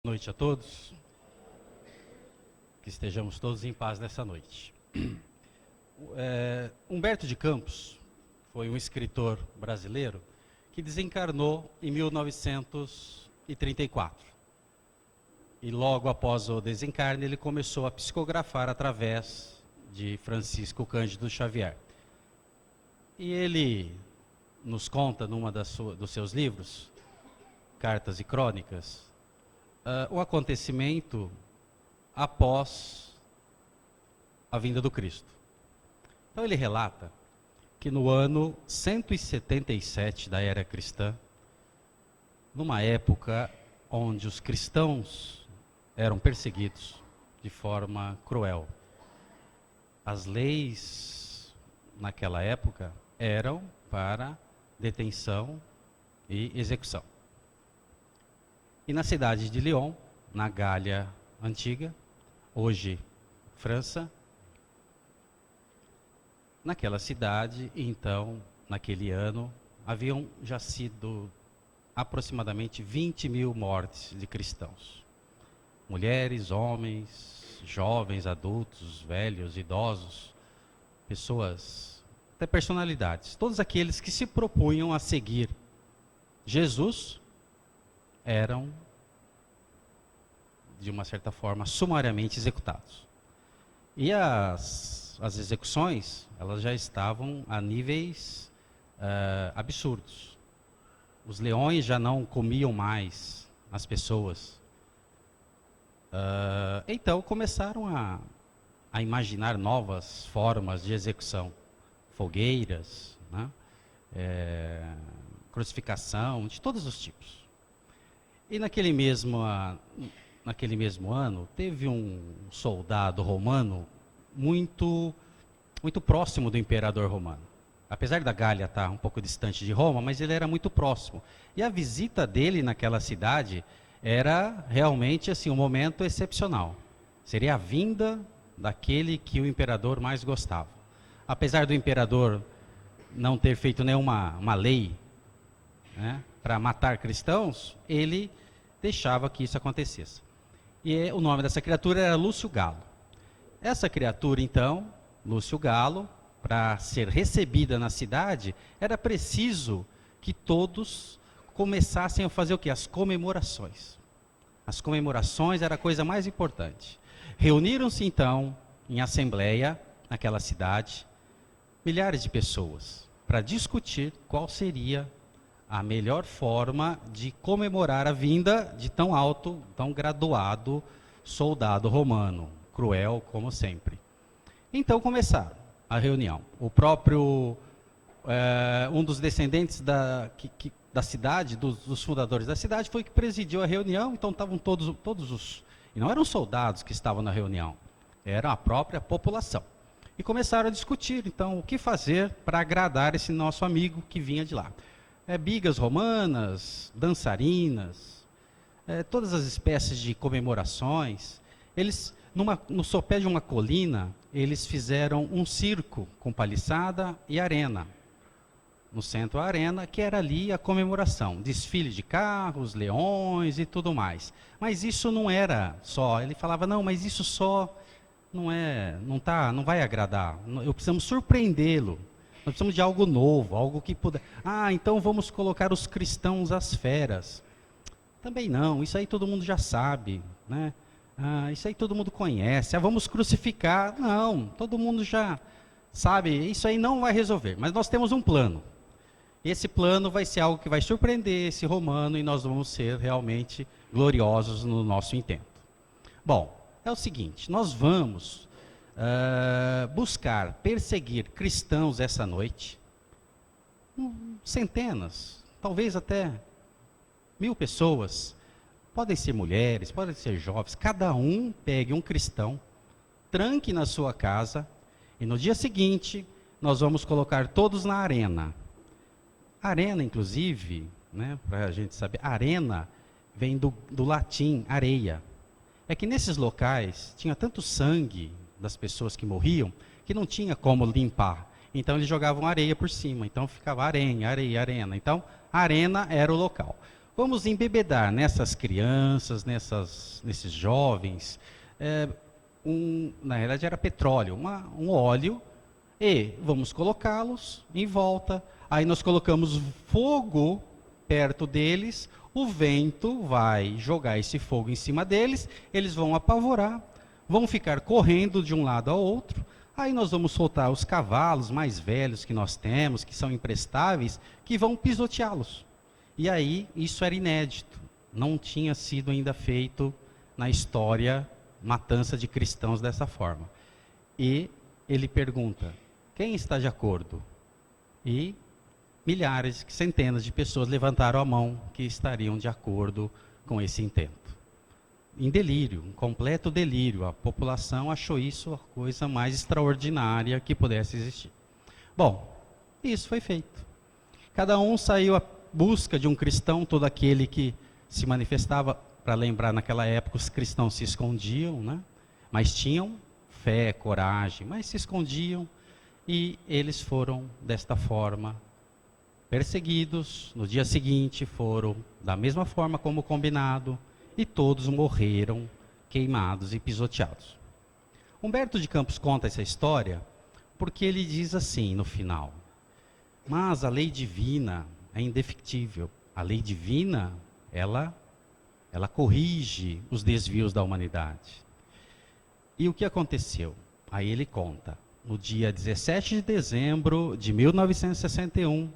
Boa noite a todos, que estejamos todos em paz nessa noite. Humberto de Campos foi um escritor brasileiro que desencarnou em 1934. E logo após o desencarne, ele começou a psicografar através de Francisco Cândido Xavier. E ele nos conta, numa dos seus livros, Cartas e Crônicas, o acontecimento após a vinda do Cristo. Então ele relata que no ano 177 da era cristã, numa época onde os cristãos eram perseguidos de forma cruel, as leis naquela época eram para detenção e execução. E na cidade de Lyon, na Gália Antiga, hoje França, naquela cidade, então, naquele ano, haviam já sido aproximadamente 20 mil mortes de cristãos. Mulheres, homens, jovens, adultos, velhos, idosos, pessoas, até personalidades, todos aqueles que se propunham a seguir Jesus, eram, de uma certa forma, sumariamente executados. E as execuções, elas já estavam a níveis absurdos. Os leões já não comiam mais as pessoas. Então começaram a imaginar novas formas de execução. Fogueiras, né? Crucificação, de todos os tipos. E naquele mesmo ano, teve um soldado romano muito próximo do imperador romano. Apesar da Gália estar um pouco distante de Roma, mas ele era muito próximo. E a visita dele naquela cidade era realmente assim, um momento excepcional. Seria a vinda daquele que o imperador mais gostava. Apesar do imperador não ter feito nenhuma lei, né, para matar cristãos, ele deixava que isso acontecesse. E o nome dessa criatura era Lúcio Galo. Essa criatura, então, Lúcio Galo, para ser recebida na cidade, era preciso que todos começassem a fazer o quê? As comemorações. As comemorações era a coisa mais importante. Reuniram-se, então, em assembleia, naquela cidade, milhares de pessoas, para discutir qual seria a melhor forma de comemorar a vinda de tão alto, tão graduado soldado romano, cruel como sempre. Então começaram a reunião. O próprio, um dos descendentes da cidade, dos fundadores da cidade, foi que presidiu a reunião, então estavam todos os... E não eram soldados que estavam na reunião, era a própria população. E começaram a discutir, então, o que fazer para agradar esse nosso amigo que vinha de lá. Bigas romanas, dançarinas, todas as espécies de comemorações. Eles, no sopé de uma colina, eles fizeram um circo com paliçada e arena. No centro a arena, que era ali a comemoração. Desfile de carros, leões e tudo mais. Mas isso não era só. Ele falava, não, mas isso só não vai agradar. Eu precisamos surpreendê-lo. Nós precisamos de algo novo, algo que puder... então vamos colocar os cristãos às feras. Também não, isso aí todo mundo já sabe, né? Isso aí todo mundo conhece. Vamos crucificar. Não, todo mundo já sabe, isso aí não vai resolver. Mas nós temos um plano. Esse plano vai ser algo que vai surpreender esse romano e nós vamos ser realmente gloriosos no nosso intento. Bom, é o seguinte, nós vamos... buscar perseguir cristãos essa noite, centenas, talvez até 1000 pessoas, podem ser mulheres, podem ser jovens, cada um pegue um cristão, tranque na sua casa, e no dia seguinte, nós vamos colocar todos na arena. Arena, inclusive, né, para a gente saber, arena vem do latim, areia. É que nesses locais tinha tanto sangue das pessoas que morriam, que não tinha como limpar. Então eles jogavam areia por cima, então ficava arena. Então a arena era o local. vamos embebedar nessas crianças, nesses jovens, na realidade era petróleo, um óleo, e vamos colocá-los em volta. Aí nós colocamos fogo perto deles, o vento vai jogar esse fogo em cima deles, eles vão apavorar, vão ficar correndo de um lado ao outro. Aí nós vamos soltar os cavalos mais velhos que nós temos, que são imprestáveis, que vão pisoteá-los. E aí, isso era inédito. Não tinha sido ainda feito na história matança de cristãos dessa forma. E ele pergunta, quem está de acordo? E milhares, centenas de pessoas levantaram a mão que estariam de acordo com esse intento. Em delírio, um completo delírio. A população achou isso a coisa mais extraordinária que pudesse existir. Bom, isso foi feito. Cada um saiu à busca de um cristão, todo aquele que se manifestava, para lembrar, naquela época os cristãos se escondiam, né? Mas tinham fé, coragem, mas se escondiam, e eles foram, desta forma, perseguidos. No dia seguinte foram, da mesma forma como combinado, e todos morreram queimados e pisoteados. Humberto de Campos conta essa história porque ele diz assim no final: mas a lei divina é indefectível. A lei divina, ela corrige os desvios da humanidade. E o que aconteceu? Aí ele conta, no dia 17 de dezembro de 1961,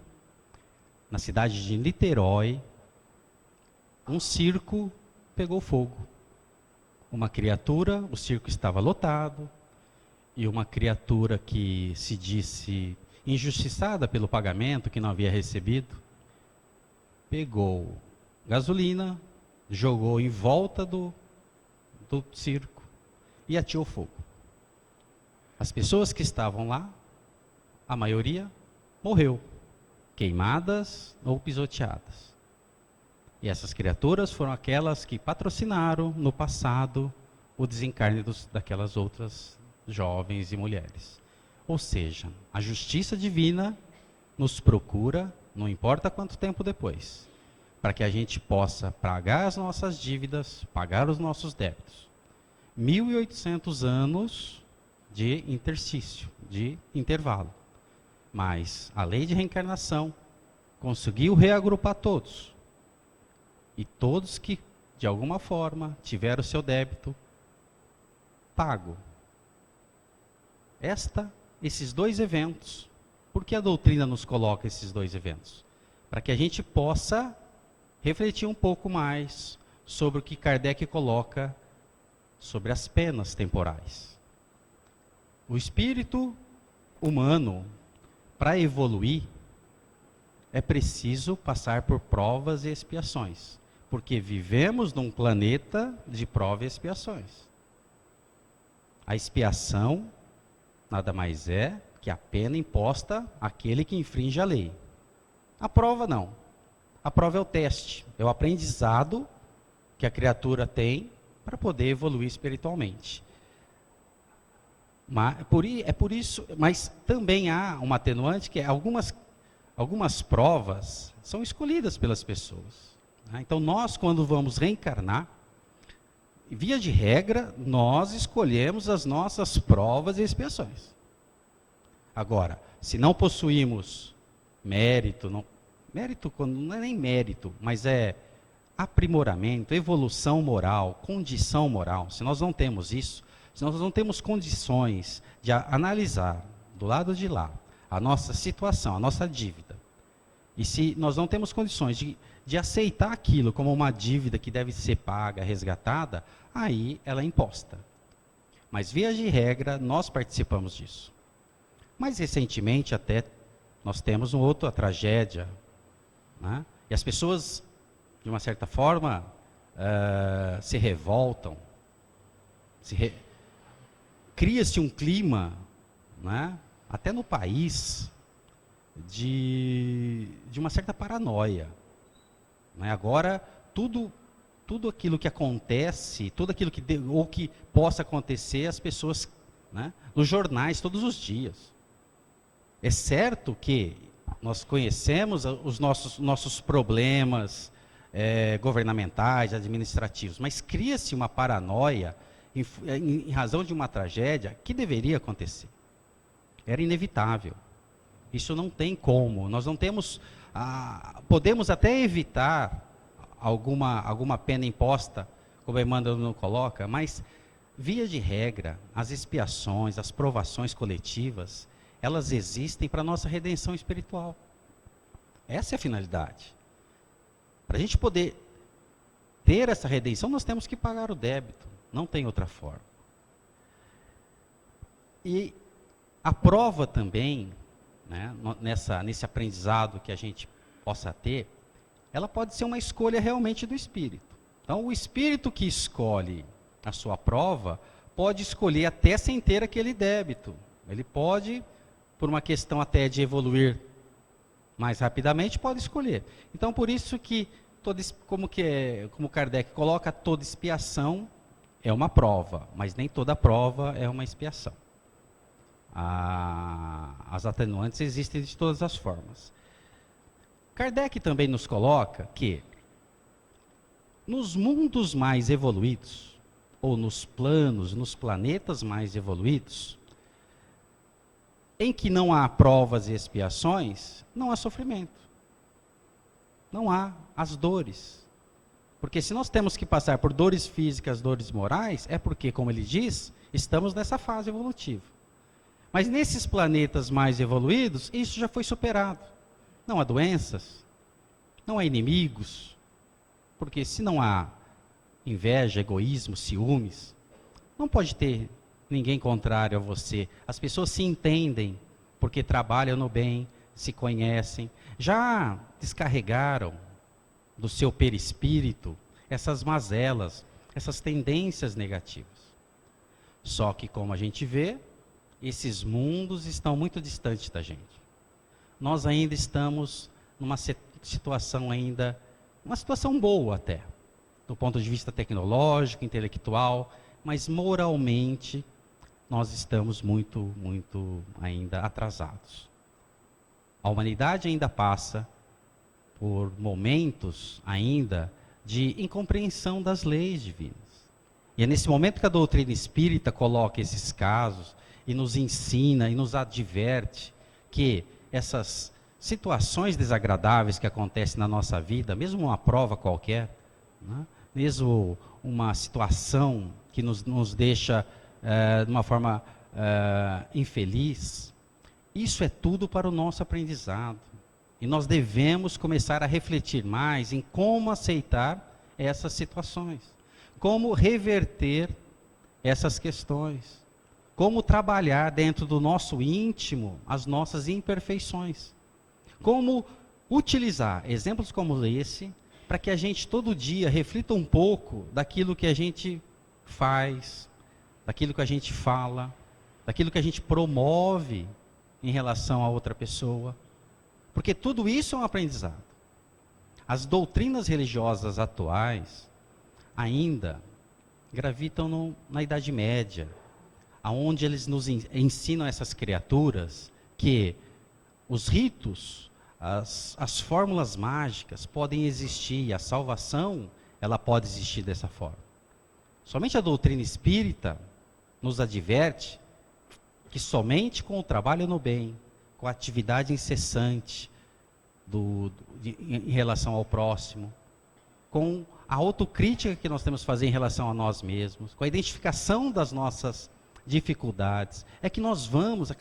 na cidade de Niterói, um circo pegou fogo. Uma criatura, o circo estava lotado, e uma criatura que se disse injustiçada pelo pagamento que não havia recebido, pegou gasolina, jogou em volta do circo e ateou fogo. As pessoas que estavam lá, a maioria, morreu, queimadas ou pisoteadas. E essas criaturas foram aquelas que patrocinaram no passado o desencarne daquelas outras jovens e mulheres. Ou seja, a justiça divina nos procura, não importa quanto tempo depois, para que a gente possa pagar as nossas dívidas, pagar os nossos débitos. 1800 anos de interstício, de intervalo. Mas a lei de reencarnação conseguiu reagrupar todos. E todos que, de alguma forma, tiveram o seu débito pago. Esses dois eventos, por que a doutrina nos coloca esses dois eventos? Para que a gente possa refletir um pouco mais sobre o que Kardec coloca sobre as penas temporais. O espírito humano, para evoluir, é preciso passar por provas e expiações, porque vivemos num planeta de provas e expiações. A expiação nada mais é que a pena imposta àquele que infringe a lei. A prova não. A prova é o teste, é o aprendizado que a criatura tem para poder evoluir espiritualmente. Mas também há uma atenuante, que é algumas provas são escolhidas pelas pessoas. Então nós, quando vamos reencarnar, via de regra, nós escolhemos as nossas provas e expiações. Agora, se não possuímos mérito não é nem mérito, mas é aprimoramento, evolução moral, condição moral, se nós não temos isso, se nós não temos condições de analisar do lado de lá a nossa situação, a nossa dívida, e se nós não temos condições de aceitar aquilo como uma dívida que deve ser paga, resgatada, aí ela é imposta. Mas, via de regra, nós participamos disso. Mais recentemente, até, nós temos uma outra tragédia, né? E as pessoas, de uma certa forma, se revoltam, cria-se um clima, né, até no país, de uma certa paranoia. Né? Agora, tudo aquilo que acontece, tudo aquilo que possa acontecer, as pessoas, né, nos jornais todos os dias. É certo que nós conhecemos os nossos problemas governamentais, administrativos, mas cria-se uma paranoia em razão de uma tragédia que deveria acontecer. Era inevitável. Isso não tem como. Nós não temos... podemos até evitar alguma pena imposta, como Emmanuel não coloca, mas, via de regra, as expiações, as provações coletivas, elas existem para a nossa redenção espiritual. Essa é a finalidade. Para a gente poder ter essa redenção, nós temos que pagar o débito. Não tem outra forma. E a prova também, né, nesse aprendizado que a gente possa ter, ela pode ser uma escolha realmente do espírito. Então, o espírito que escolhe a sua prova, pode escolher até sem ter aquele débito. Ele pode, por uma questão até de evoluir mais rapidamente, pode escolher. Então, por isso que, como Kardec coloca, toda expiação é uma prova, mas nem toda prova é uma expiação. As atenuantes existem de todas as formas. Kardec também nos coloca que, nos mundos mais evoluídos, ou nos planetas mais evoluídos, em que não há provas e expiações, não há sofrimento. Não há as dores. Porque se nós temos que passar por dores físicas, dores morais, é porque, como ele diz, estamos nessa fase evolutiva. Mas nesses planetas mais evoluídos, isso já foi superado. Não há doenças, não há inimigos, porque se não há inveja, egoísmo, ciúmes, não pode ter ninguém contrário a você. As pessoas se entendem, porque trabalham no bem, se conhecem, já descarregaram do seu perispírito essas mazelas, essas tendências negativas. Só que, como a gente vê, esses mundos estão muito distantes da gente. Nós ainda estamos numa situação uma situação boa até, do ponto de vista tecnológico, intelectual, mas moralmente nós estamos muito ainda atrasados. A humanidade ainda passa por momentos ainda de incompreensão das leis divinas. E é nesse momento que a doutrina espírita coloca esses casos e nos ensina e nos adverte que essas situações desagradáveis que acontecem na nossa vida, mesmo uma prova qualquer, né, mesmo uma situação que nos deixa de uma forma infeliz, isso é tudo para o nosso aprendizado. E nós devemos começar a refletir mais em como aceitar essas situações, como reverter essas questões, como trabalhar dentro do nosso íntimo as nossas imperfeições, como utilizar exemplos como esse para que a gente todo dia reflita um pouco daquilo que a gente faz, daquilo que a gente fala, daquilo que a gente promove em relação a outra pessoa. Porque tudo isso é um aprendizado. As doutrinas religiosas atuais ainda gravitam na Idade Média, aonde eles nos ensinam essas criaturas que os ritos, as fórmulas mágicas podem existir, e a salvação ela pode existir dessa forma. Somente a doutrina espírita nos adverte que somente com o trabalho no bem, com a atividade incessante em relação ao próximo, com a autocrítica que nós temos que fazer em relação a nós mesmos, com a identificação das nossas dificuldades, é que nós vamos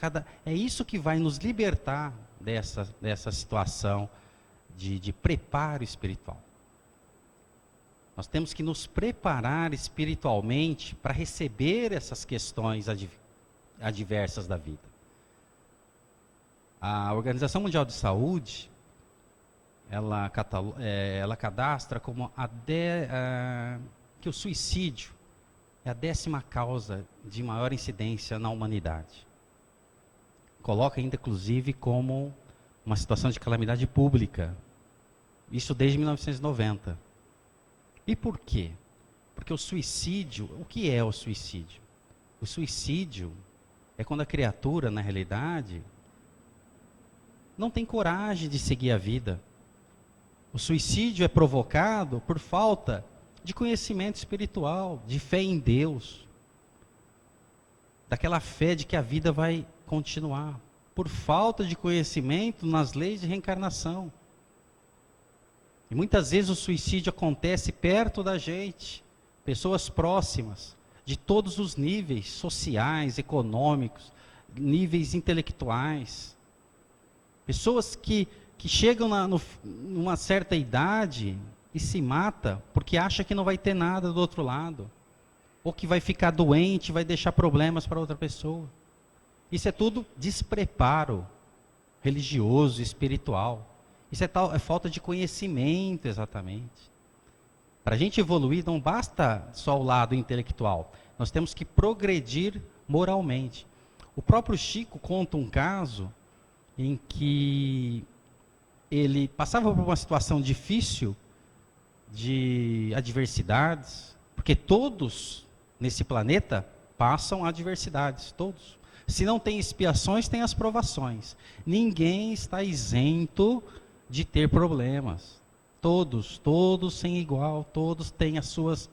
é isso que vai nos libertar dessa situação de preparo espiritual. Nós temos que nos preparar espiritualmente para receber essas questões adversas da vida. A Organização Mundial de Saúde, ela cadastra como que o suicídio é a 10ª causa de maior incidência na humanidade. Coloca ainda, inclusive, como uma situação de calamidade pública. Isso desde 1990. E por quê? Porque o suicídio, o que é o suicídio? O suicídio é quando a criatura, na realidade, não tem coragem de seguir a vida. O suicídio é provocado por falta de conhecimento espiritual, de fé em Deus, daquela fé de que a vida vai continuar, por falta de conhecimento nas leis de reencarnação. E muitas vezes o suicídio acontece perto da gente, pessoas próximas, de todos os níveis sociais, econômicos, níveis intelectuais. Pessoas que chegam numa certa idade e se mata porque acha que não vai ter nada do outro lado. Ou que vai ficar doente, vai deixar problemas para outra pessoa. Isso é tudo despreparo religioso, espiritual. Isso é falta de conhecimento, exatamente. Para a gente evoluir, não basta só o lado intelectual. Nós temos que progredir moralmente. O próprio Chico conta um caso em que ele passava por uma situação difícil de adversidades, porque todos nesse planeta passam adversidades, todos. Se não tem expiações, tem as provações. Ninguém está isento de ter problemas. Todos sem igual, todos têm as suas,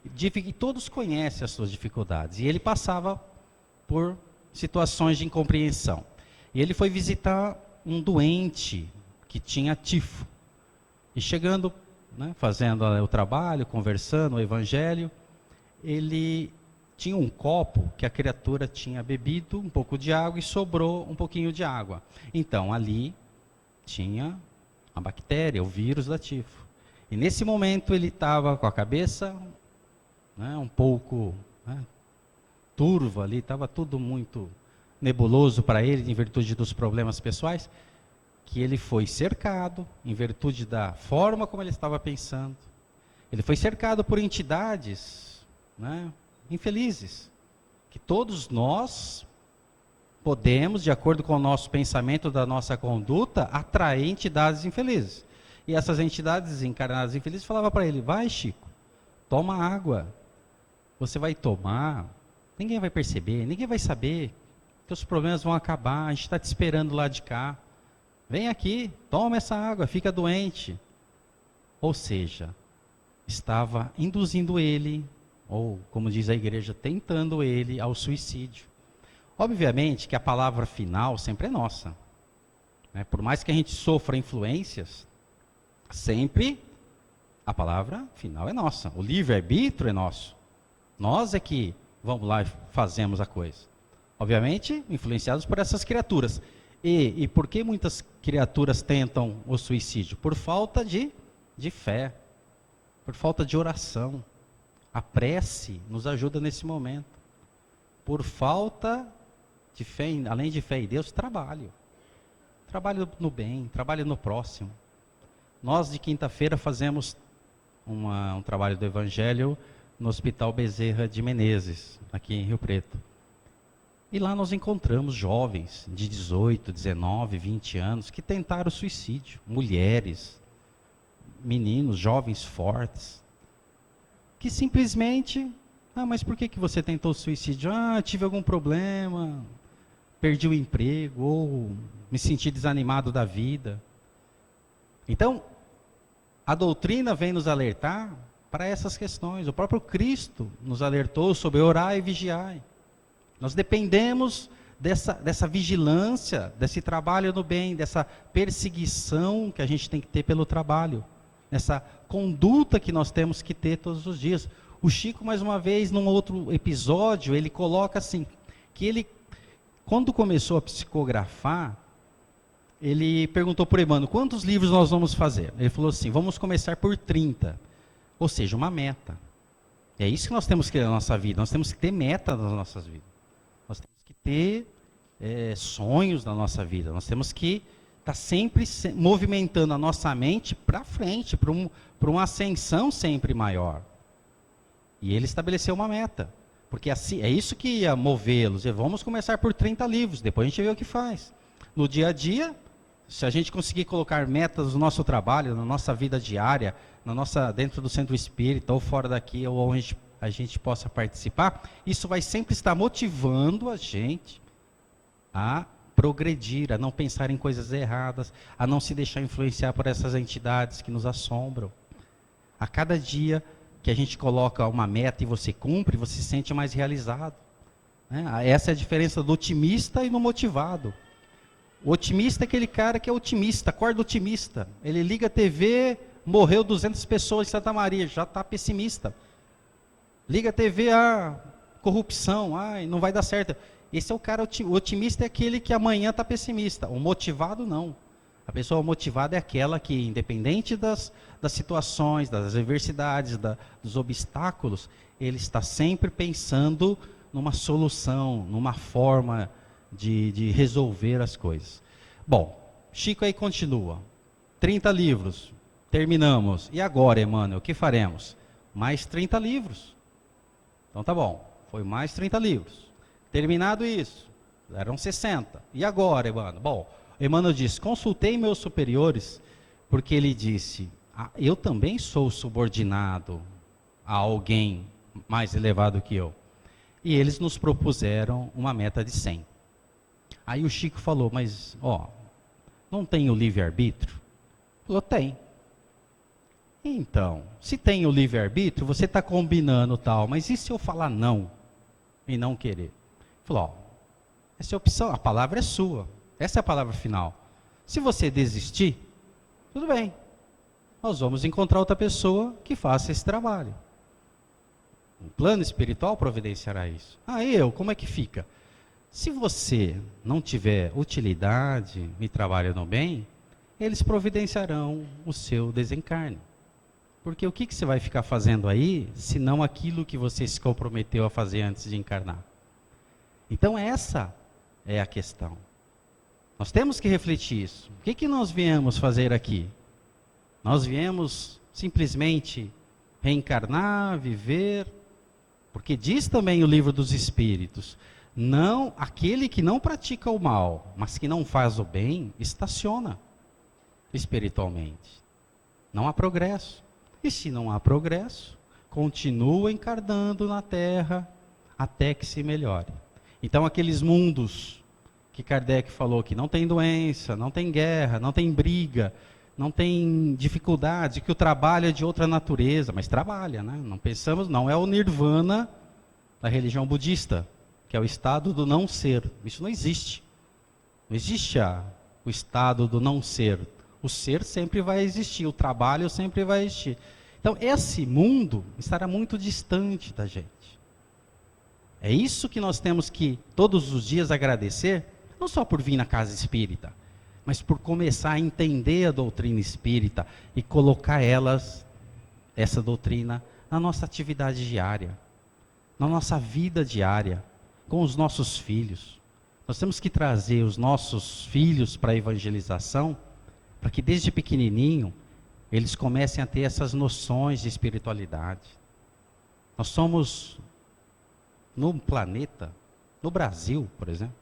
e todos conhecem as suas dificuldades. E ele passava por situações de incompreensão. E ele foi visitar um doente que tinha tifo. E chegando, fazendo o trabalho, conversando, o evangelho, ele tinha um copo que a criatura tinha bebido um pouco de água e sobrou um pouquinho de água. Então, ali tinha a bactéria, o vírus da tifo. E nesse momento ele estava com a cabeça um pouco turva ali, estava tudo muito nebuloso para ele, em virtude dos problemas pessoais, que ele foi cercado, em virtude da forma como ele estava pensando. Ele foi cercado por entidades infelizes, que todos nós podemos, de acordo com o nosso pensamento, da nossa conduta, atrair entidades infelizes. E essas entidades encarnadas infelizes falavam para ele: vai, Chico, toma água, você vai tomar, ninguém vai perceber, ninguém vai saber, teus problemas vão acabar, a gente está te esperando lá de cá, vem aqui, toma essa água, fica doente. Ou seja, estava induzindo ele, ou como diz a igreja, tentando ele ao suicídio. Obviamente que a palavra final sempre é nossa. Por mais que a gente sofra influências, sempre a palavra final é nossa. O livre-arbítrio é nosso. Nós é que vamos lá e fazemos a coisa. Obviamente, influenciados por essas criaturas. E por que muitas criaturas tentam o suicídio? Por falta de fé, por falta de oração. A prece nos ajuda nesse momento. Por falta de fé, além de fé em Deus, trabalho. Trabalho no bem, trabalho no próximo. Nós, de quinta-feira, fazemos um trabalho do Evangelho no Hospital Bezerra de Menezes, aqui em Rio Preto. E lá nós encontramos jovens de 18, 19, 20 anos que tentaram suicídio. Mulheres, meninos, jovens fortes, que simplesmente... mas por que você tentou suicídio? Tive algum problema, perdi o emprego, ou me senti desanimado da vida. Então, a doutrina vem nos alertar para essas questões. O próprio Cristo nos alertou sobre orar e vigiar. Nós dependemos dessa vigilância, desse trabalho no bem, dessa perseguição que a gente tem que ter pelo trabalho, essa conduta que nós temos que ter todos os dias. O Chico, mais uma vez, num outro episódio, ele coloca assim, que ele, quando começou a psicografar, ele perguntou para o Emmanuel: quantos livros nós vamos fazer? Ele falou assim: vamos começar por 30, ou seja, uma meta. É isso que nós temos que ter na nossa vida, nós temos que ter meta nas nossas vidas. Nós temos que ter sonhos na nossa vida, nós temos que estar sempre movimentando a nossa mente para frente, para uma ascensão sempre maior. E ele estabeleceu uma meta, porque assim, é isso que ia movê-los. Vamos começar por 30 livros, depois a gente vê o que faz. No dia a dia, se a gente conseguir colocar metas no nosso trabalho, na nossa vida diária, dentro do centro espírita, ou fora daqui, ou onde a gente possa participar, isso vai sempre estar motivando a gente a progredir, a não pensar em coisas erradas, a não se deixar influenciar por essas entidades que nos assombram. A cada dia que a gente coloca uma meta e você cumpre, você se sente mais realizado. Né? Essa é a diferença do otimista e do motivado. O otimista é aquele cara que é otimista, acorda otimista. Ele liga a TV, morreu 200 pessoas em Santa Maria, já está pessimista. Liga a TV, corrupção, não vai dar certo. Esse é o cara, o otimista é aquele que amanhã está pessimista. O motivado não. A pessoa motivada é aquela que, independente das situações, das adversidades, dos obstáculos, ele está sempre pensando numa solução, numa forma de resolver as coisas. Bom, Chico aí continua. 30 livros, terminamos. E agora, Emmanuel, o que faremos? Mais 30 livros. Então tá bom, foi mais 30 livros. Terminado isso, eram 60. E agora, Emmanuel? Bom, Emmanuel diz, consultei meus superiores, porque ele disse, eu também sou subordinado a alguém mais elevado que eu. E eles nos propuseram uma meta de 100. Aí o Chico falou, mas, não tem o livre-arbítrio? Falou, tem. Então, se tem o livre-arbítrio, você está combinando tal, mas e se eu falar não e não querer? Falou, essa é a opção, a palavra é sua, essa é a palavra final. Se você desistir, tudo bem, nós vamos encontrar outra pessoa que faça esse trabalho. O plano espiritual providenciará isso. Como é que fica? Se você não tiver utilidade e trabalhando bem, eles providenciarão o seu desencarne. Porque o que você vai ficar fazendo aí, se não aquilo que você se comprometeu a fazer antes de encarnar? Então essa é a questão. Nós temos que refletir isso. O que nós viemos fazer aqui? Nós viemos simplesmente reencarnar, viver, porque diz também o Livro dos Espíritos, não, aquele que não pratica o mal, mas que não faz o bem, estaciona espiritualmente. Não há progresso. E se não há progresso, continua encarnando na Terra até que se melhore. Então aqueles mundos que Kardec falou que não tem doença, não tem guerra, não tem briga, não tem dificuldade, que o trabalho é de outra natureza, mas trabalha, né? Não é o nirvana da religião budista, que é o estado do não ser. Isso não existe. Não existe o estado do não ser. O ser sempre vai existir, o trabalho sempre vai existir. Então, esse mundo estará muito distante da gente. É isso que nós temos que, todos os dias, agradecer, não só por vir na casa espírita, mas por começar a entender a doutrina espírita e colocar essa doutrina, na nossa atividade diária, na nossa vida diária, com os nossos filhos. Nós temos que trazer os nossos filhos para a evangelização, para que desde pequenininho eles comecem a ter essas noções de espiritualidade. Nós somos, no planeta, no Brasil, por exemplo,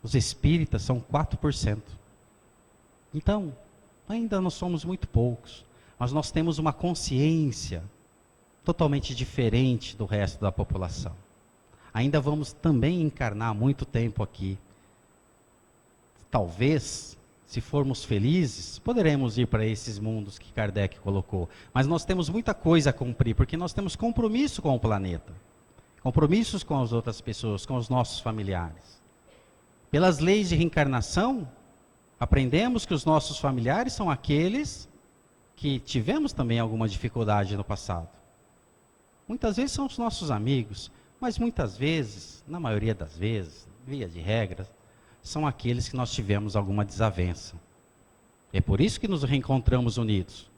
os espíritas são 4%. Então, ainda nós somos muito poucos, mas nós temos uma consciência totalmente diferente do resto da população. Ainda vamos também encarnar muito tempo aqui. Talvez, se formos felizes, poderemos ir para esses mundos que Kardec colocou. Mas nós temos muita coisa a cumprir, porque nós temos compromisso com o planeta. Compromissos com as outras pessoas, com os nossos familiares. Pelas leis de reencarnação, aprendemos que os nossos familiares são aqueles que tivemos também alguma dificuldade no passado. Muitas vezes são os nossos amigos, mas muitas vezes, na maioria das vezes, via de regra, são aqueles que nós tivemos alguma desavença. É por isso que nos reencontramos unidos,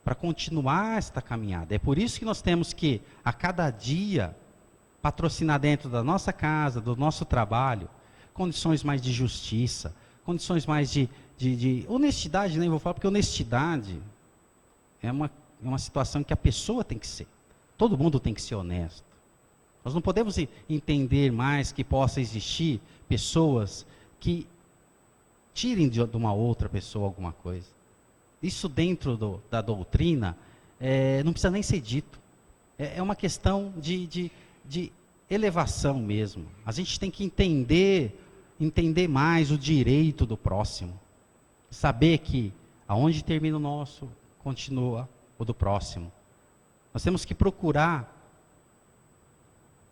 para continuar esta caminhada. É por isso que nós temos que, a cada dia, patrocinar dentro da nossa casa, do nosso trabalho, condições mais de justiça, condições mais de honestidade, nem vou falar, porque honestidade é uma situação que a pessoa tem que ser. Todo mundo tem que ser honesto. Nós não podemos entender mais que possa existir pessoas que tirem de uma outra pessoa alguma coisa. Isso dentro da doutrina não precisa nem ser dito. É uma questão de elevação mesmo. A gente tem que entender entender mais o direito do próximo. Saber que aonde termina o nosso, continua o do próximo. Nós temos que procurar,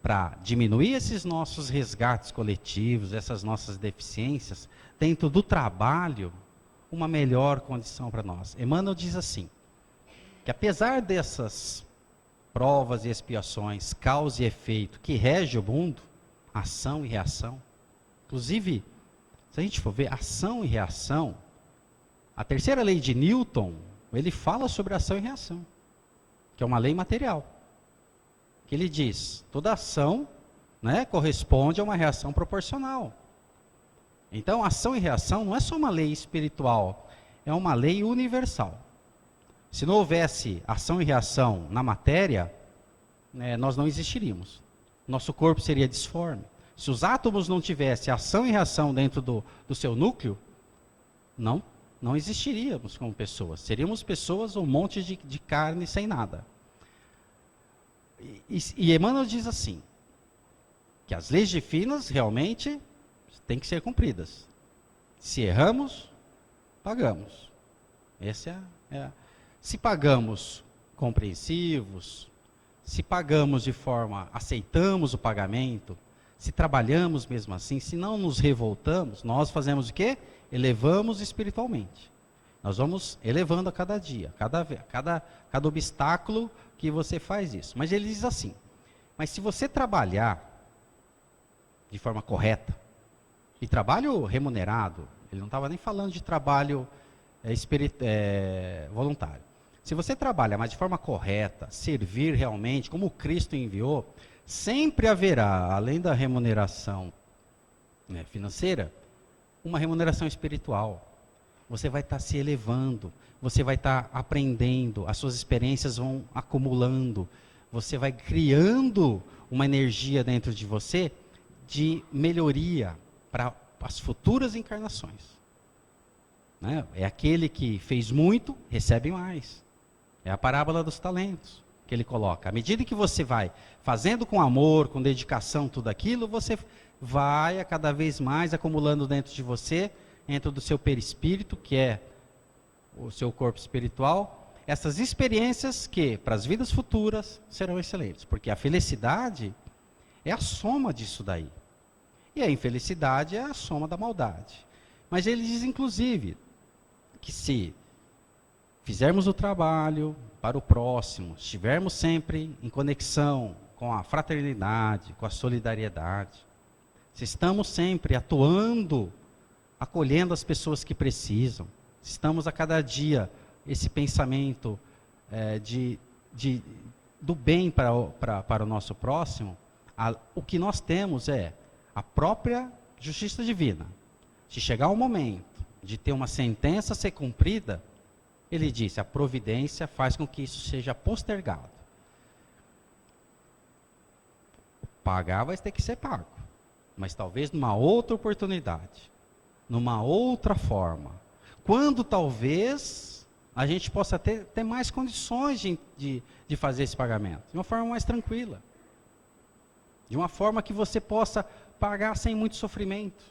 para diminuir esses nossos resgates coletivos, essas nossas deficiências, dentro do trabalho, uma melhor condição para nós. Emmanuel diz assim, que apesar dessas provas e expiações, causa e efeito, que rege o mundo, ação e reação, inclusive, se a gente for ver ação e reação, a terceira lei de Newton, ele fala sobre ação e reação, que é uma lei material. Que ele diz, toda ação, né, corresponde a uma reação proporcional. Então, ação e reação não é só uma lei espiritual, é uma lei universal. Se não houvesse ação e reação na matéria, nós não existiríamos. Nosso corpo seria disforme. Se os átomos não tivessem ação e reação dentro do seu núcleo, não existiríamos como pessoas. Seríamos pessoas, um monte de carne sem nada. E Emmanuel diz assim, que as leis divinas realmente têm que ser cumpridas. Se erramos, pagamos. Se pagamos compreensivos, se pagamos de forma, aceitamos o pagamento, se trabalhamos mesmo assim, se não nos revoltamos, nós fazemos o quê? Elevamos espiritualmente. Nós vamos elevando a cada dia, cada obstáculo que você faz isso. Mas ele diz assim, mas se você trabalhar de forma correta, e trabalho remunerado, ele não estava nem falando de trabalho voluntário. Se você trabalha, mas de forma correta, servir realmente, como Cristo enviou, sempre haverá, além da remuneração financeira, uma remuneração espiritual. Você vai estar se elevando, você vai estar aprendendo, as suas experiências vão acumulando, você vai criando uma energia dentro de você de melhoria para as futuras encarnações. É aquele que fez muito, recebe mais. É a parábola dos talentos que ele coloca. À medida que você vai fazendo com amor, com dedicação, tudo aquilo, você vai a cada vez mais acumulando dentro de você, dentro do seu perispírito, que é o seu corpo espiritual, essas experiências que, para as vidas futuras, serão excelentes. Porque a felicidade é a soma disso daí. E a infelicidade é a soma da maldade. Mas ele diz, inclusive, que se fizermos o trabalho para o próximo, estivermos sempre em conexão com a fraternidade, com a solidariedade, se estamos sempre atuando, acolhendo as pessoas que precisam, se estamos a cada dia esse pensamento do bem para o nosso próximo, o que nós temos é a própria justiça divina. Se chegar o momento de ter uma sentença a ser cumprida, ele disse, a providência faz com que isso seja postergado. Pagar vai ter que ser pago, mas talvez numa outra oportunidade, numa outra forma, quando talvez a gente possa ter mais condições de fazer esse pagamento, de uma forma mais tranquila, de uma forma que você possa pagar sem muito sofrimento.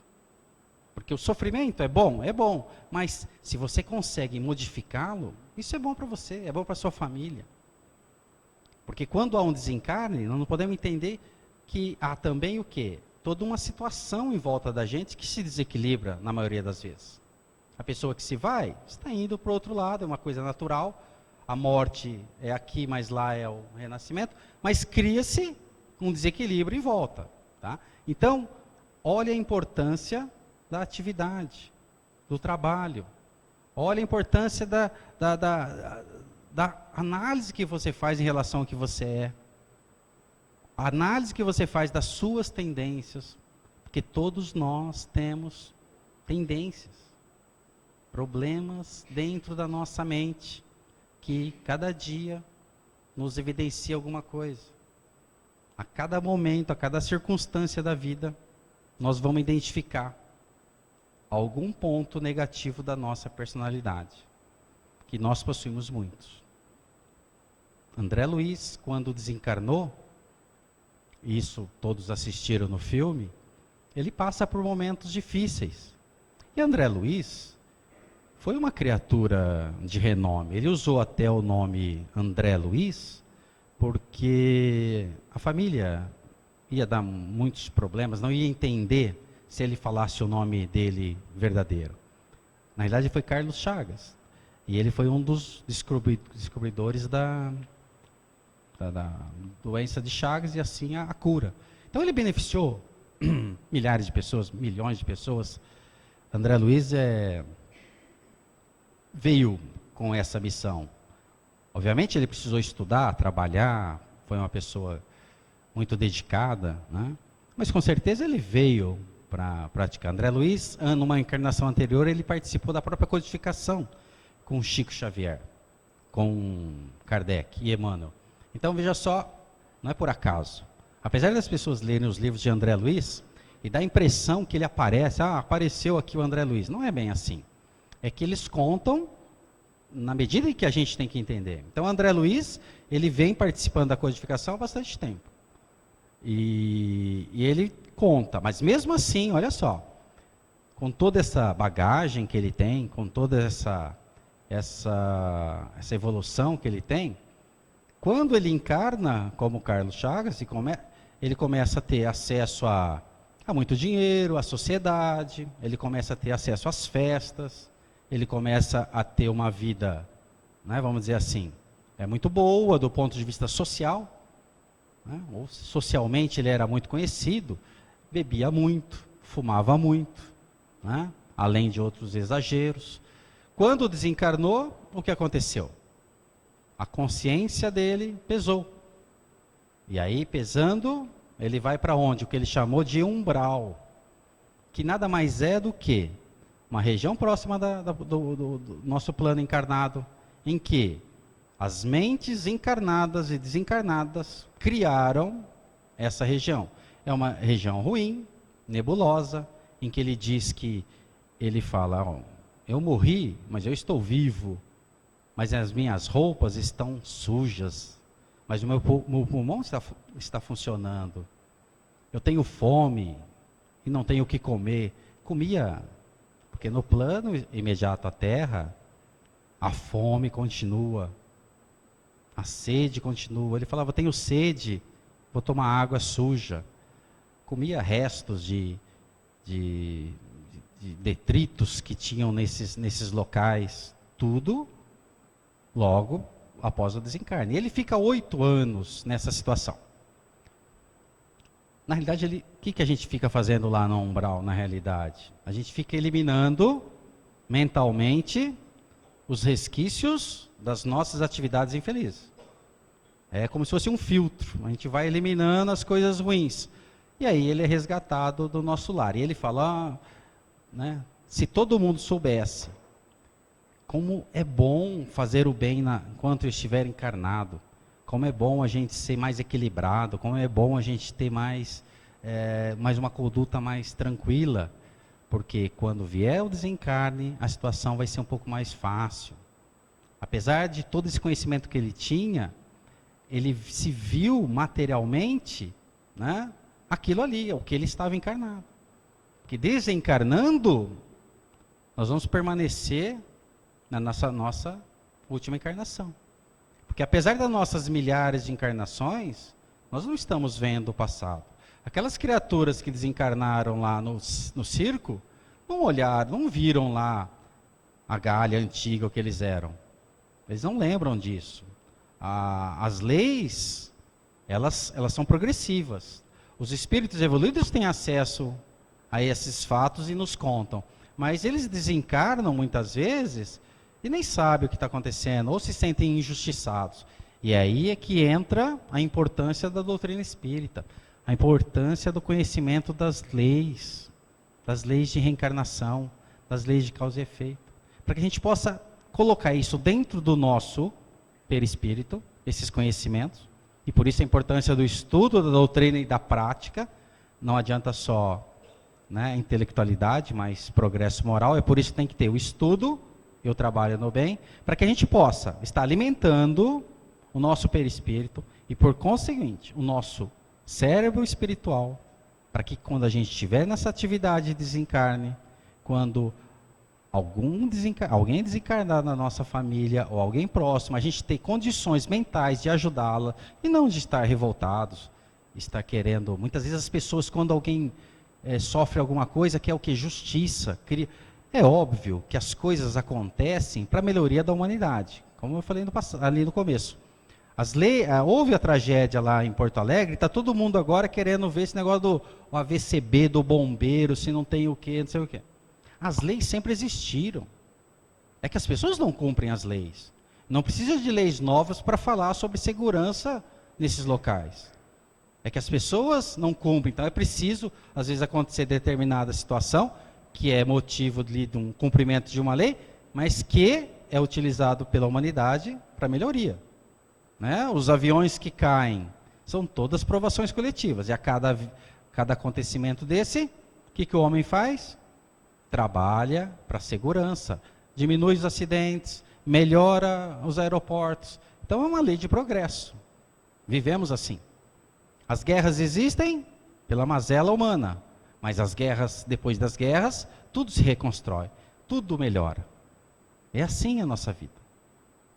Porque o sofrimento é bom, mas se você consegue modificá-lo, isso é bom para você, é bom para a sua família. Porque quando há um desencarne, nós não podemos entender que há também o quê? Toda uma situação em volta da gente que se desequilibra na maioria das vezes. A pessoa que se vai, está indo para o outro lado, é uma coisa natural. A morte é aqui, mas lá é o renascimento. Mas cria-se um desequilíbrio em volta. Tá? Então, olha a importância da atividade, do trabalho. Olha a importância da análise que você faz em relação ao que você é. A análise que você faz das suas tendências. Porque todos nós temos tendências, problemas dentro da nossa mente, que cada dia nos evidencia alguma coisa. A cada momento, a cada circunstância da vida, nós vamos identificar algum ponto negativo da nossa personalidade, que nós possuímos muitos. André Luiz, quando desencarnou, isso todos assistiram no filme, ele passa por momentos difíceis. E André Luiz foi uma criatura de renome. Ele usou até o nome André Luiz porque a família ia dar muitos problemas, não ia entender se ele falasse o nome dele verdadeiro. Na realidade foi Carlos Chagas. E ele foi um dos descobridores da doença de Chagas e assim a cura. Então ele beneficiou milhares de pessoas, milhões de pessoas. André Luiz veio com essa missão. Obviamente ele precisou estudar, trabalhar, foi uma pessoa muito dedicada, né? Mas com certeza ele veio para praticar. André Luiz, numa encarnação anterior, ele participou da própria codificação com Chico Xavier, com Kardec e Emmanuel. Então veja só, não é por acaso. Apesar das pessoas lerem os livros de André Luiz e dá a impressão que ele aparece, apareceu aqui o André Luiz. Não é bem assim. É que eles contam na medida em que a gente tem que entender. Então André Luiz, ele vem participando da codificação há bastante tempo. E ele conta, mas mesmo assim, olha só, com toda essa bagagem que ele tem, com toda essa evolução que ele tem, quando ele encarna como Carlos Chagas, ele começa a ter acesso a muito dinheiro, à sociedade, ele começa a ter acesso às festas, ele começa a ter uma vida, né, vamos dizer assim, muito boa do ponto de vista social, né, ou socialmente ele era muito conhecido, bebia muito, fumava muito, né, além de outros exageros. Quando desencarnou, o que aconteceu? A consciência dele pesou. E aí, pesando, ele vai para onde? O que ele chamou de umbral, que nada mais é do que uma região próxima do nosso plano encarnado, em que as mentes encarnadas e desencarnadas criaram essa região. É uma região ruim, nebulosa, em que ele diz que, ele fala, eu morri, mas eu estou vivo, mas as minhas roupas estão sujas, mas o meu pulmão está funcionando. Eu tenho fome e não tenho o que comer. Comia, porque no plano imediato à Terra, a fome continua, a sede continua. Ele falava, tenho sede, vou tomar água suja. Comia restos de detritos que tinham nesses locais, tudo logo após o desencarne. E ele fica 8 anos nessa situação. Na realidade, o que a gente fica fazendo lá no umbral, na realidade? A gente fica eliminando mentalmente os resquícios das nossas atividades infelizes. É como se fosse um filtro, a gente vai eliminando as coisas ruins. E aí ele é resgatado do nosso lar. E ele fala, né, se todo mundo soubesse como é bom fazer o bem enquanto eu estiver encarnado, como é bom a gente ser mais equilibrado, como é bom a gente ter mais uma conduta mais tranquila, porque quando vier o desencarne, a situação vai ser um pouco mais fácil. Apesar de todo esse conhecimento que ele tinha, ele se viu materialmente, né, aquilo ali, o que ele estava encarnado. Que desencarnando, nós vamos permanecer na nossa última encarnação. Porque apesar das nossas milhares de encarnações, nós não estamos vendo o passado. Aquelas criaturas que desencarnaram lá no circo, não olharam, não viram lá a Gália antiga, o que eles eram. Eles não lembram disso. As leis, elas são progressivas. Os espíritos evoluídos têm acesso a esses fatos e nos contam. Mas eles desencarnam muitas vezes e nem sabem o que está acontecendo, ou se sentem injustiçados. E aí é que entra a importância da doutrina espírita, a importância do conhecimento das leis de reencarnação, das leis de causa e efeito, para que a gente possa colocar isso dentro do nosso perispírito, esses conhecimentos, e por isso a importância do estudo da doutrina e da prática. Não adianta só, né, intelectualidade, mas progresso moral. É por isso que tem que ter o estudo e o trabalho no bem, para que a gente possa estar alimentando o nosso perispírito e, por conseguinte, o nosso cérebro espiritual, para que quando a gente estiver nessa atividade de desencarne, quando alguém desencarnar na nossa família, ou alguém próximo, a gente ter condições mentais de ajudá-la, e não de estar revoltados, estar querendo. Muitas vezes as pessoas, quando alguém sofre alguma coisa, quer o que? Justiça. É óbvio que as coisas acontecem para a melhoria da humanidade, como eu falei ali no começo. Houve a tragédia lá em Porto Alegre, está todo mundo agora querendo ver esse negócio do AVCB, do bombeiro, se não tem o quê, não sei o quê. As leis sempre existiram. É que as pessoas não cumprem as leis. Não precisa de leis novas para falar sobre segurança nesses locais. É que as pessoas não cumprem. Então é preciso, às vezes, acontecer determinada situação, que é motivo de um cumprimento de uma lei, mas que é utilizado pela humanidade para melhoria. Né? Os aviões que caem são todas provações coletivas. E a cada acontecimento desse, o que o homem faz? Trabalha para a segurança, diminui os acidentes, melhora os aeroportos. Então é uma lei de progresso. Vivemos assim. As guerras existem pela mazela humana, mas as guerras, depois das guerras, tudo se reconstrói, tudo melhora. É assim a nossa vida.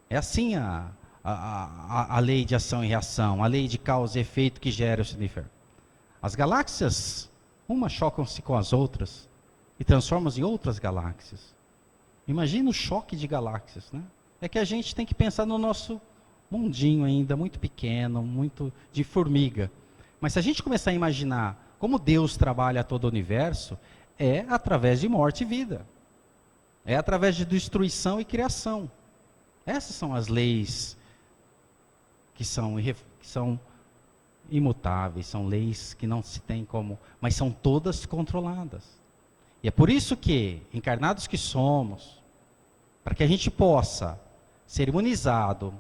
É assim a lei de ação e reação, a lei de causa e efeito que gera o céu e o inferno. As galáxias, umas chocam-se com as outras e transformam-se em outras galáxias. Imagina o choque de galáxias, né? É que a gente tem que pensar no nosso mundinho ainda, muito pequeno, muito de formiga. Mas se a gente começar a imaginar como Deus trabalha todo o universo, é através de morte e vida. É através de destruição e criação. Essas são as leis que são imutáveis, são leis que não se tem como, mas são todas controladas. E é por isso que, encarnados que somos, para que a gente possa ser imunizado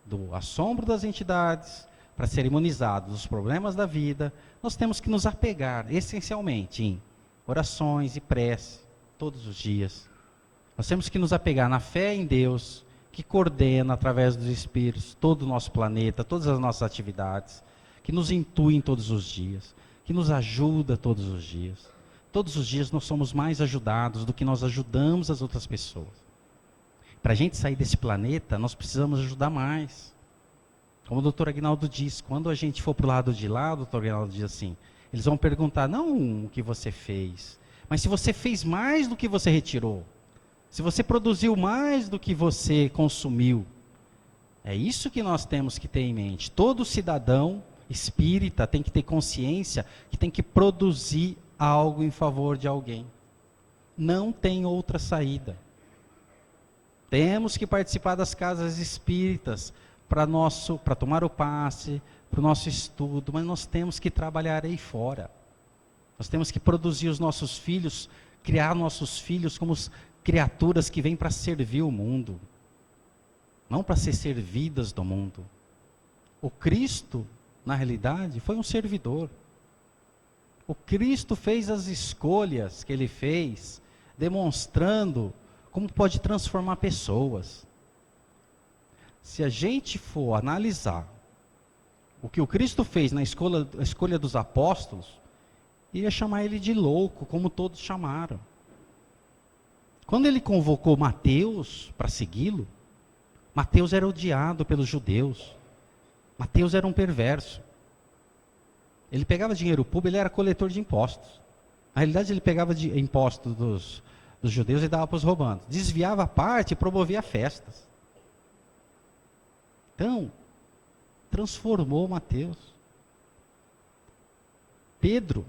do assombro das entidades, para ser imunizado dos problemas da vida, nós temos que nos apegar essencialmente em orações e prece, todos os dias. Nós temos que nos apegar na fé em Deus, que coordena através dos Espíritos todo o nosso planeta, todas as nossas atividades, que nos intui todos os dias, que nos ajuda todos os dias. Todos os dias nós somos mais ajudados do que nós ajudamos as outras pessoas. Para a gente sair desse planeta, nós precisamos ajudar mais. Como o doutor Aguinaldo diz, quando a gente for para o lado de lá, o doutor Aguinaldo diz assim, eles vão perguntar, não o que você fez, mas se você fez mais do que você retirou. Se você produziu mais do que você consumiu. É isso que nós temos que ter em mente. Todo cidadão espírita tem que ter consciência que tem que produzir algo em favor de alguém. Não tem outra saída. Temos que participar das casas espíritas para tomar o passe, para o nosso estudo, mas nós temos que trabalhar aí fora. Nós temos que produzir os nossos filhos, criar nossos filhos como criaturas que vêm para servir o mundo, não para ser servidas do mundo. O Cristo, na realidade, foi um servidor. O Cristo fez as escolhas que ele fez, demonstrando como pode transformar pessoas. Se a gente for analisar o que o Cristo fez na escolha dos apóstolos, ia chamar ele de louco, como todos chamaram. Quando ele convocou Mateus para segui-lo, Mateus era odiado pelos judeus. Mateus era um perverso. Ele pegava dinheiro público, ele era coletor de impostos. Na realidade, ele pegava impostos dos judeus e dava para os romanos. Desviava a parte e promovia festas. Então, transformou Mateus. Pedro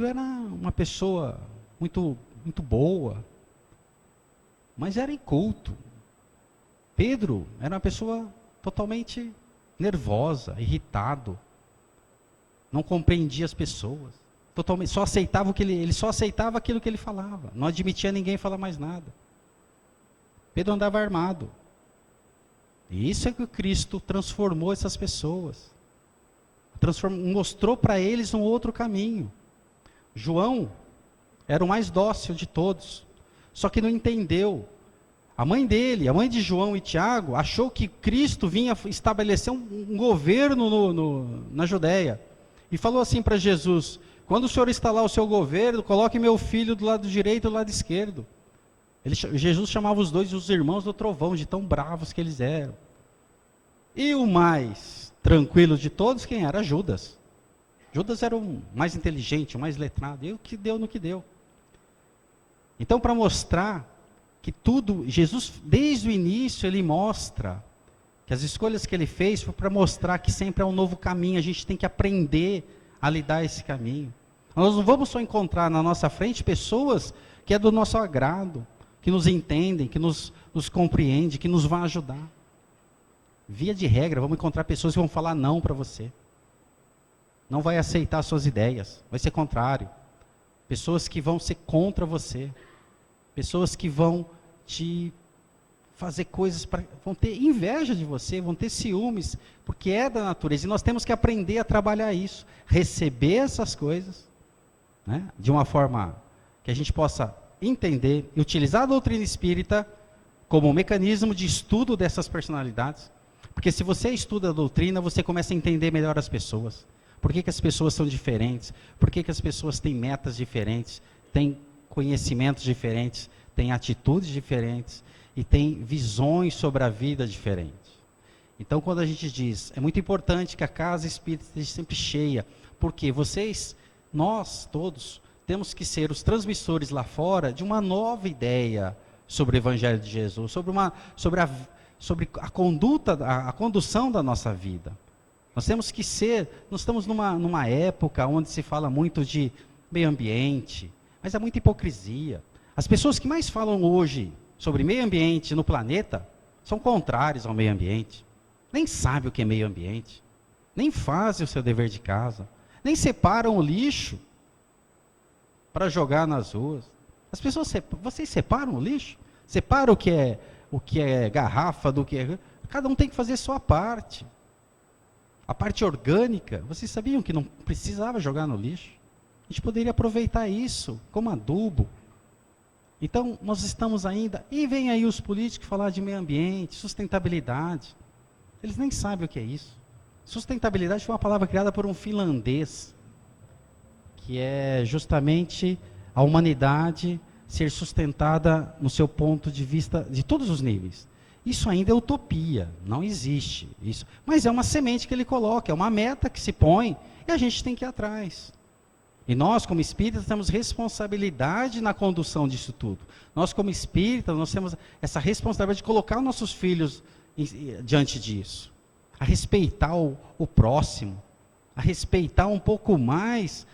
era uma pessoa muito, muito boa, mas era inculto. Pedro era uma pessoa totalmente nervosa, irritado, não compreendia as pessoas, totalmente, só aceitava ele só aceitava aquilo que ele falava, não admitia ninguém falar mais nada. Pedro andava armado. E isso é que o Cristo transformou essas pessoas. Mostrou para eles um outro caminho. João era o mais dócil de todos, só que não entendeu. A mãe dele, a mãe de João e Tiago, achou que Cristo vinha estabelecer um governo na Judéia. E falou assim para Jesus, Quando o Senhor instalar o seu governo, coloque meu filho do lado direito e do lado esquerdo. Jesus chamava os dois os irmãos do trovão, de tão bravos que eles eram. E o mais tranquilo de todos, quem era? Judas. Judas era o mais inteligente, o mais letrado, e o que deu no que deu. Então, para mostrar que tudo, Jesus, desde o início, ele mostra que as escolhas que ele fez foi para mostrar que sempre é um novo caminho, a gente tem que aprender a lidar esse caminho. Nós não vamos só encontrar na nossa frente pessoas que é do nosso agrado, que nos entendem, que nos compreendem, que nos vão ajudar. Via de regra, vamos encontrar pessoas que vão falar não para você. Não vai aceitar suas ideias, vai ser contrário. Pessoas que vão ser contra você. Pessoas que vão te fazer coisas, vão ter inveja de você, vão ter ciúmes, porque é da natureza. E nós temos que aprender a trabalhar isso, receber essas coisas, né, de uma forma que a gente possa entender e utilizar a doutrina espírita como um mecanismo de estudo dessas personalidades. Porque se você estuda a doutrina, você começa a entender melhor as pessoas. Por que as pessoas são diferentes? Por que as pessoas têm metas diferentes? Têm conhecimentos diferentes? Têm atitudes diferentes? E têm visões sobre a vida diferentes? Então, quando a gente diz, é muito importante que a casa espírita esteja sempre cheia. Porque nós todos, temos que ser os transmissores lá fora de uma nova ideia sobre o Evangelho de Jesus, sobre a conduta, a condução da nossa vida. Nós temos que nós estamos numa época onde se fala muito de meio ambiente, mas há muita hipocrisia. As pessoas que mais falam hoje sobre meio ambiente no planeta são contrários ao meio ambiente. Nem sabem o que é meio ambiente, nem fazem o seu dever de casa, nem separam o lixo para jogar nas ruas. As pessoas, vocês separam o lixo? Separam o que é garrafa do que é... Cada um tem que fazer a sua parte. A parte orgânica, vocês sabiam que não precisava jogar no lixo? A gente poderia aproveitar isso como adubo. Então, nós estamos ainda... E vem aí os políticos falar de meio ambiente, sustentabilidade. Eles nem sabem o que é isso. Sustentabilidade foi uma palavra criada por um finlandês, que é justamente a humanidade ser sustentada no seu ponto de vista de todos os níveis. Isso ainda é utopia, não existe isso. Mas é uma semente que ele coloca, é uma meta que se põe e a gente tem que ir atrás. E nós, como espíritas, temos responsabilidade na condução disso tudo. Nós, como espíritas, nós temos essa responsabilidade de colocar os nossos filhos diante disso. A respeitar o próximo, a respeitar um pouco mais,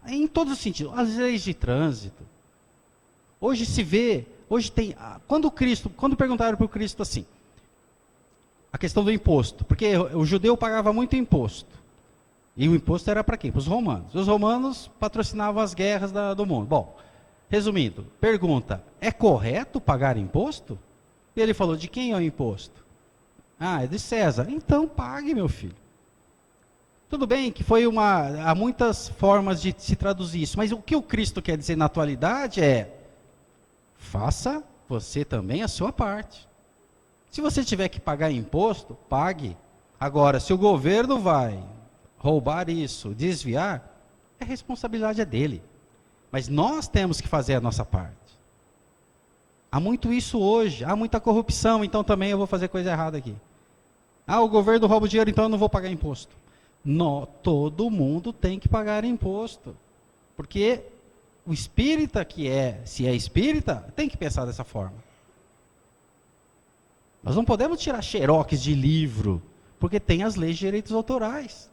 em todos os sentidos, as leis de trânsito. Hoje se vê, hoje tem, quando perguntaram para o Cristo assim, a questão do imposto, porque o judeu pagava muito imposto, e o imposto era para quem? Para os romanos. Os romanos patrocinavam as guerras do mundo. Bom, resumindo, pergunta, é correto pagar imposto? E ele falou, de quem é o imposto? Ah, é de César. Então pague, meu filho. Tudo bem que há muitas formas de se traduzir isso, mas o que o Cristo quer dizer na atualidade é, faça você também a sua parte. Se você tiver que pagar imposto, pague. Agora, se o governo vai roubar isso, desviar, a responsabilidade é dele. Mas nós temos que fazer a nossa parte. Há muito isso hoje, há muita corrupção, então também eu vou fazer coisa errada aqui. Ah, o governo rouba o dinheiro, então eu não vou pagar imposto. Não, todo mundo tem que pagar imposto. Porque o espírita se é espírita, tem que pensar dessa forma. Nós não podemos tirar xerox de livro, porque tem as leis de direitos autorais.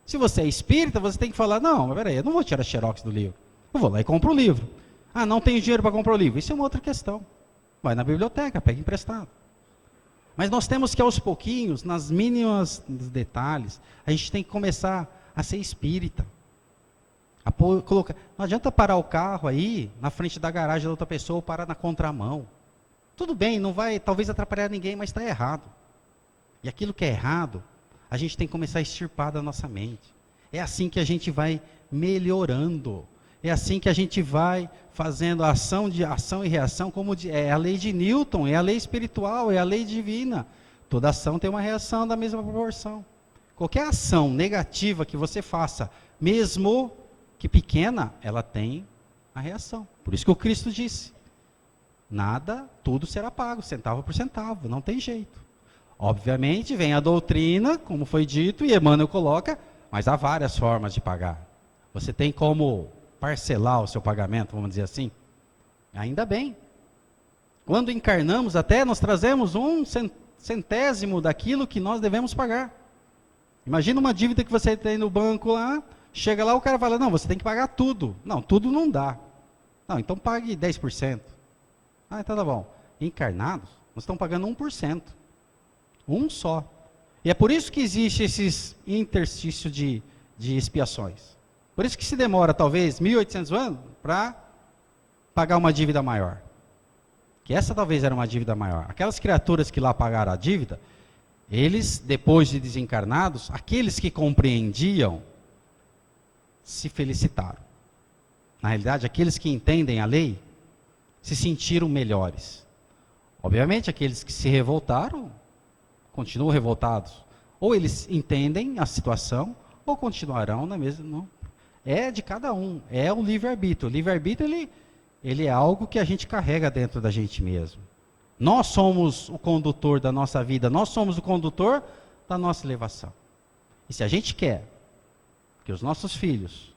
Se você é espírita, você tem que falar, não, mas peraí, eu não vou tirar xerox do livro. Eu vou lá e compro o livro. Ah, não tenho dinheiro para comprar o livro. Isso é uma outra questão. Vai na biblioteca, pega emprestado. Mas nós temos que, aos pouquinhos, nas mínimas detalhes, a gente tem que começar a ser espírita. Não adianta parar o carro aí, na frente da garagem da outra pessoa, ou parar na contramão. Tudo bem, não vai talvez atrapalhar ninguém, mas está errado. E aquilo que é errado, a gente tem que começar a extirpar da nossa mente. É assim que a gente vai melhorando. É assim que a gente vai fazendo a ação e reação, como é a lei de Newton, é a lei espiritual, é a lei divina. Toda ação tem uma reação da mesma proporção. Qualquer ação negativa que você faça, mesmo que pequena, ela tem a reação. Por isso que o Cristo disse, nada, tudo será pago, centavo por centavo, não tem jeito. Obviamente, vem a doutrina, como foi dito, e Emmanuel coloca, mas há várias formas de pagar. Você tem como parcelar o seu pagamento, vamos dizer assim? Ainda bem. Quando encarnamos, até nós trazemos um centésimo daquilo que nós devemos pagar. Imagina uma dívida que você tem no banco lá, chega lá, o cara fala, não, você tem que pagar tudo. Não, tudo não dá. Não, então pague 10%. Ah, então tá bom. Encarnados, nós estamos pagando 1%. Um só. E é por isso que existe esses interstícios de expiações. Por isso que se demora, talvez, 1.800 anos para pagar uma dívida maior. Que essa talvez era uma dívida maior. Aquelas criaturas que lá pagaram a dívida, eles, depois de desencarnados, aqueles que compreendiam, se felicitaram. Na realidade, aqueles que entendem a lei, se sentiram melhores. Obviamente, aqueles que se revoltaram, continuam revoltados. Ou eles entendem a situação, ou continuarão na mesma. Não. É de cada um, é o livre-arbítrio. O livre-arbítrio, ele é algo que a gente carrega dentro da gente mesmo. Nós somos o condutor da nossa vida, nós somos o condutor da nossa elevação. E se a gente quer que os nossos filhos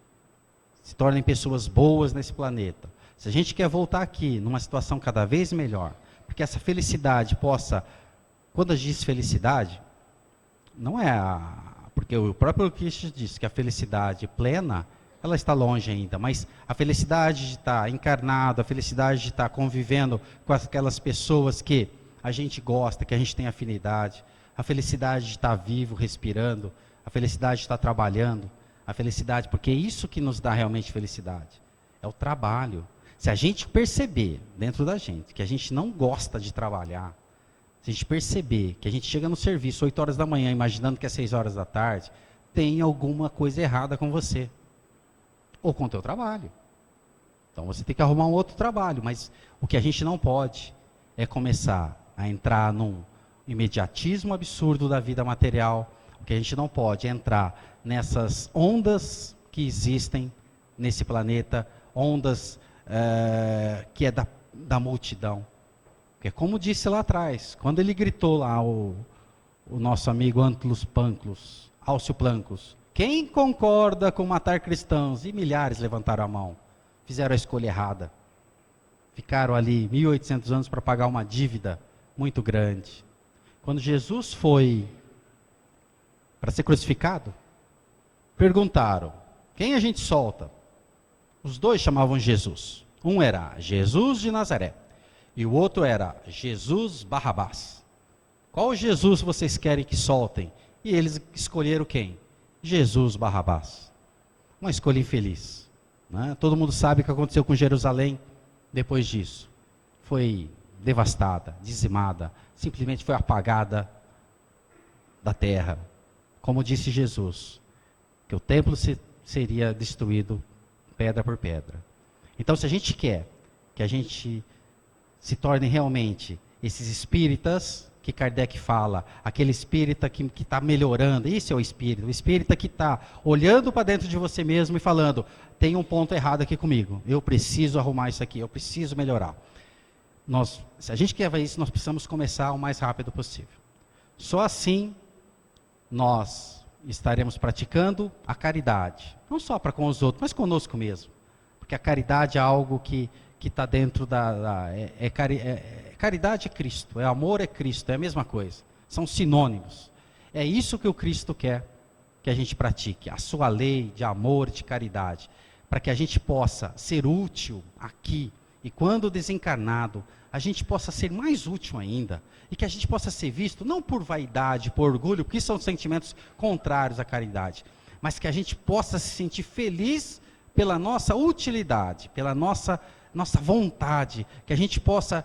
se tornem pessoas boas nesse planeta, se a gente quer voltar aqui numa situação cada vez melhor, porque essa felicidade possa, quando a gente diz felicidade, não é porque o próprio Cristo disse que a felicidade plena, ela está longe ainda, mas a felicidade de estar encarnado, a felicidade de estar convivendo com aquelas pessoas que a gente gosta, que a gente tem afinidade, a felicidade de estar vivo, respirando, a felicidade de estar trabalhando, a felicidade, porque é isso que nos dá realmente felicidade, é o trabalho. Se a gente perceber dentro da gente que a gente não gosta de trabalhar, se a gente perceber que a gente chega no serviço 8 horas da manhã, imaginando que é 6 horas da tarde, tem alguma coisa errada com você. Ou com o teu trabalho. Então você tem que arrumar um outro trabalho, mas o que a gente não pode é começar a entrar num imediatismo absurdo da vida material. O que a gente não pode é entrar nessas ondas que existem nesse planeta, ondas que é da multidão. Porque como disse lá atrás, quando ele gritou lá o nosso amigo Alcio Plancus, quem concorda com matar cristãos? E milhares levantaram a mão. Fizeram a escolha errada. Ficaram ali 1.800 anos para pagar uma dívida muito grande. Quando Jesus foi para ser crucificado, perguntaram, quem a gente solta? Os dois chamavam Jesus. Um era Jesus de Nazaré. E o outro era Jesus Barrabás. Qual Jesus vocês querem que soltem? E eles escolheram quem? Jesus Barrabás. Uma escolha infeliz. Né? Todo mundo sabe o que aconteceu com Jerusalém depois disso. Foi devastada, dizimada, simplesmente foi apagada da terra. Como disse Jesus, que o templo seria destruído pedra por pedra. Então, se a gente quer que a gente se torne realmente esses espíritas que Kardec fala, aquele espírita que está melhorando, esse é o espírita que está olhando para dentro de você mesmo e falando, tem um ponto errado aqui comigo, eu preciso arrumar isso aqui, eu preciso melhorar. Se a gente quer ver isso, nós precisamos começar o mais rápido possível. Só assim, nós estaremos praticando a caridade, não só para com os outros, mas conosco mesmo, porque a caridade é algo que está dentro caridade é Cristo, amor é Cristo, é a mesma coisa, são sinônimos. É isso que o Cristo quer que a gente pratique, a sua lei de amor e de caridade, para que a gente possa ser útil aqui, e quando desencarnado, a gente possa ser mais útil ainda, e que a gente possa ser visto, não por vaidade, por orgulho, porque são sentimentos contrários à caridade, mas que a gente possa se sentir feliz pela nossa utilidade, pela nossa vontade, que a gente possa,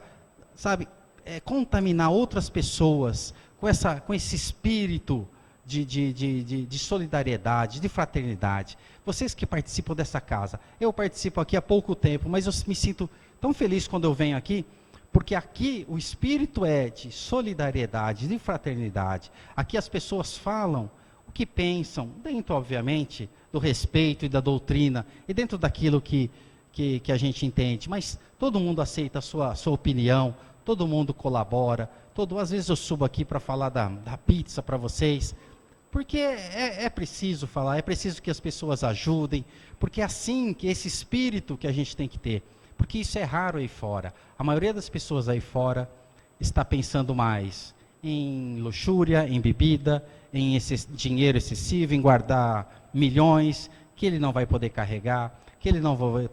contaminar outras pessoas com esse espírito de solidariedade, de fraternidade. Vocês que participam dessa casa, eu participo aqui há pouco tempo, mas eu me sinto tão feliz quando eu venho aqui, porque aqui o espírito é de solidariedade, de fraternidade. Aqui as pessoas falam o que pensam, dentro, obviamente, do respeito e da doutrina, e dentro daquilo que a gente entende, mas todo mundo aceita a sua opinião, todo mundo colabora, às vezes eu subo aqui para falar da pizza para vocês, porque é preciso falar, é preciso que as pessoas ajudem, porque é assim que esse espírito que a gente tem que ter, porque isso é raro aí fora. A maioria das pessoas aí fora está pensando mais em luxúria, em bebida, em dinheiro excessivo, em guardar milhões, que ele não vai poder carregar, que ele não vai,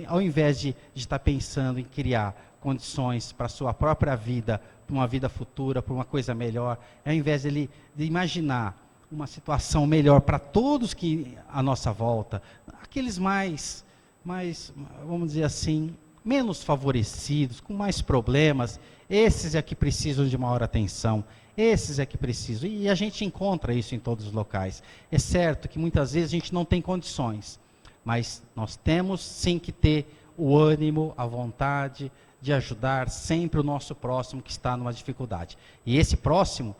ao invés de estar pensando em criar condições para a sua própria vida, para uma vida futura, para uma coisa melhor, ao invés de imaginar uma situação melhor para todos que à nossa volta, aqueles mais, vamos dizer assim, menos favorecidos, com mais problemas, esses é que precisam de maior atenção, esses é que precisam, e a gente encontra isso em todos os locais. É certo que muitas vezes a gente não tem condições, mas nós temos sim que ter o ânimo, a vontade de ajudar sempre o nosso próximo que está numa dificuldade. E esse próximo,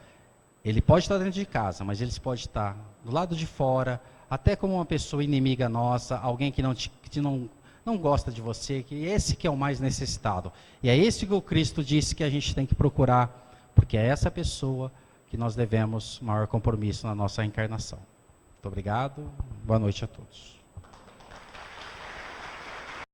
ele pode estar dentro de casa, mas ele pode estar do lado de fora, até como uma pessoa inimiga nossa, alguém que não gosta de você, que esse que é o mais necessitado. E é esse que o Cristo disse que a gente tem que procurar, porque é essa pessoa que nós devemos maior compromisso na nossa encarnação. Muito obrigado, boa noite a todos.